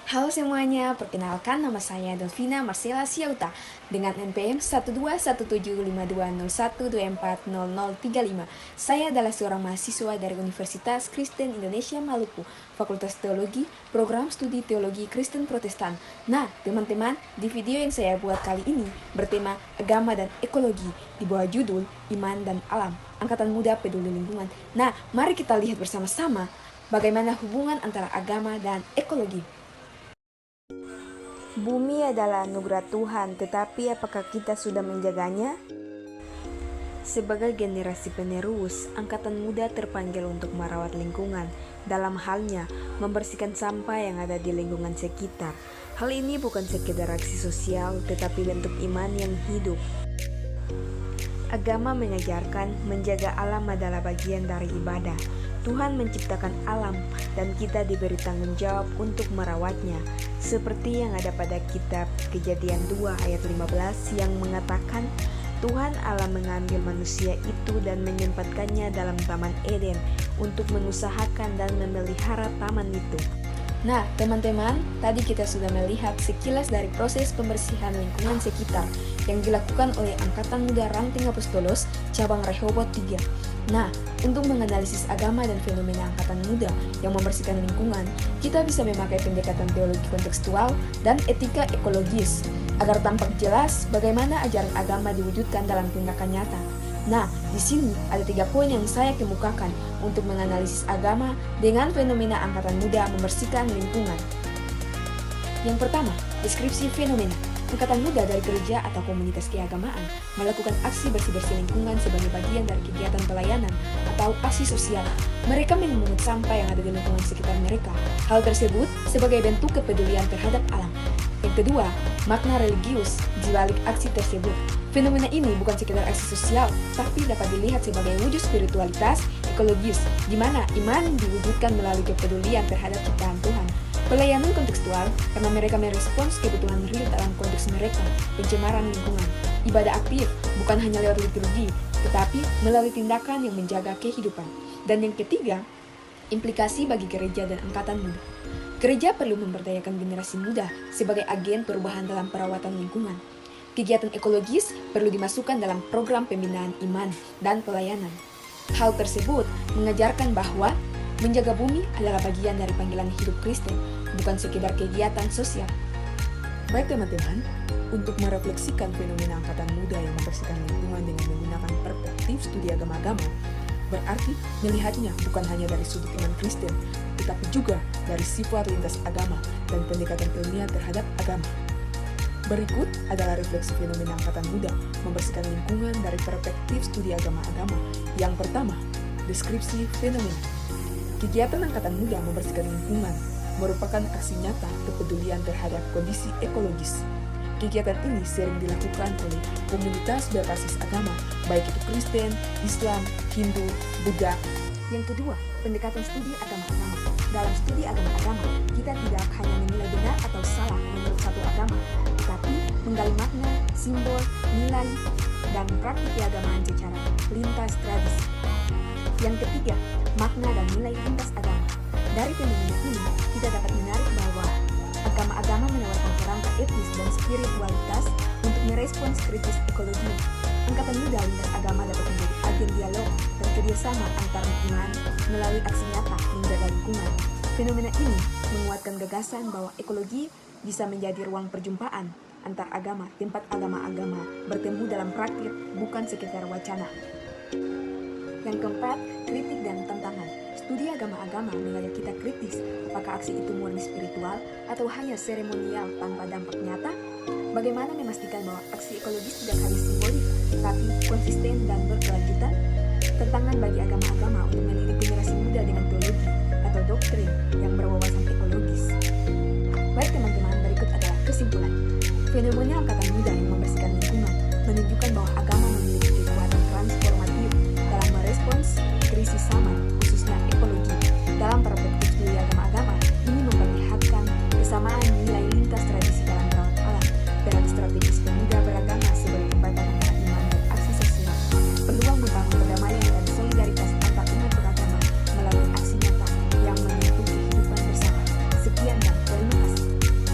Halo semuanya, perkenalkan nama saya Delvina Marcella Siauta dengan NPM 1217201240035. Saya adalah seorang mahasiswa dari Universitas Kristen Indonesia Maluku, Fakultas Teologi, Program Studi Teologi Kristen Protestan. Nah, teman-teman, di video yang saya buat kali ini bertema agama dan ekologi di bawah judul Iman dan Alam, Angkatan Muda Peduli Lingkungan. Nah, mari kita lihat bersama-sama bagaimana hubungan antara agama dan ekologi. Bumi adalah anugerah Tuhan, tetapi apakah kita sudah menjaganya? Sebagai generasi penerus, angkatan muda terpanggil untuk merawat lingkungan. Dalam halnya, membersihkan sampah yang ada di lingkungan sekitar. Hal ini bukan sekedar aksi sosial, tetapi bentuk iman yang hidup. Agama mengajarkan menjaga alam adalah bagian dari ibadah. Tuhan menciptakan alam dan kita diberi tanggung jawab untuk merawatnya. Seperti yang ada pada kitab Kejadian 2 ayat 15 yang mengatakan, Tuhan Allah mengambil manusia itu dan menempatkannya dalam Taman Eden untuk mengusahakan dan memelihara taman itu. Nah, teman-teman, tadi kita sudah melihat sekilas dari proses pembersihan lingkungan sekitar yang dilakukan oleh Angkatan Muda Ranting Apostolos cabang Rehoboth 3. Nah, untuk menganalisis agama dan fenomena angkatan muda yang membersihkan lingkungan, kita bisa memakai pendekatan teologi kontekstual dan etika ekologis agar tampak jelas bagaimana ajaran agama diwujudkan dalam tindakan nyata. Nah, di sini ada 3 poin yang saya kemukakan untuk menganalisis agama dengan fenomena angkatan muda membersihkan lingkungan. Yang pertama, deskripsi fenomena. Angkatan muda dari gereja atau komunitas keagamaan melakukan aksi bersih-bersih lingkungan sebagai bagian dari kegiatan pelayanan atau aksi sosial. Mereka memungut sampah yang ada di lingkungan sekitar mereka. Hal tersebut sebagai bentuk kepedulian terhadap alam. Yang kedua, makna religius di balik aksi tersebut. Fenomena ini bukan sekedar aksi sosial, tapi dapat dilihat sebagai wujud spiritualitas ekologis, di mana iman diwujudkan melalui kepedulian terhadap ciptaan Tuhan. Pelayanan kontekstual karena mereka merespons kebutuhan real dalam konteks mereka, pencemaran lingkungan. Ibadah aktif bukan hanya lewat liturgi, tetapi melalui tindakan yang menjaga kehidupan. Dan yang ketiga, implikasi bagi gereja dan angkatan muda. Gereja perlu memberdayakan generasi muda sebagai agen perubahan dalam perawatan lingkungan. Kegiatan ekologis perlu dimasukkan dalam program pembinaan iman dan pelayanan. Hal tersebut mengajarkan bahwa menjaga bumi adalah bagian dari panggilan hidup Kristen, bukan sekedar kegiatan sosial. Baik teman-teman, untuk merefleksikan fenomena angkatan muda yang membersihkan lingkungan dengan menggunakan perspektif studi agama-agama, berarti melihatnya bukan hanya dari sudut iman Kristen, tetapi juga dari sifat lintas agama dan pendekatan ilmiah terhadap agama. Berikut adalah refleksi fenomena angkatan muda membersihkan lingkungan dari perspektif studi agama-agama. Yang pertama, deskripsi fenomena. Kegiatan angkatan muda membersihkan lingkungan merupakan aksi nyata kepedulian terhadap kondisi ekologis. Kegiatan ini sering dilakukan oleh komunitas berbasis agama, baik itu Kristen, Islam, Hindu, Buddha. Yang kedua, pendekatan studi agama-agama. Dalam studi agama-agama, kita tidak hanya menilai benar atau salah menurut satu agama, tetapi menggali makna, simbol, nilai, dan praktik keagamaan secara lintas tradisi. Yang ketiga, makna dan nilai lintas agama. Dari fenomena ini, kita dapat menarik bahwa agama-agama menawarkan kerangka etis dan spiritualitas untuk merespons krisis ekologi. Angkatan muda lintas agama dapat menjadi agen dialog dan kerjasama antar iman melalui aksi nyata menjaga lingkungan. Fenomena ini menguatkan gagasan bahwa ekologi bisa menjadi ruang perjumpaan antar agama, tempat agama-agama bertemu dalam praktik, bukan sekedar wacana. Yang keempat, kritik dan tantangan. Studi agama-agama mengajak kita kritis apakah aksi itu murni spiritual atau hanya seremonial tanpa dampak nyata. Bagaimana memastikan bahwa aksi ekologis tidak hanya simbolik, tapi konsisten dan berkelanjutan. Tantangan bagi agama-agama untuk mendidik generasi muda dengan teologi atau doktrin yang berwawasan ekologis. Baik teman-teman, berikut adalah kesimpulan. Fenomena angkatan muda yang membersihkan lingkungan menunjukkan bahwa agama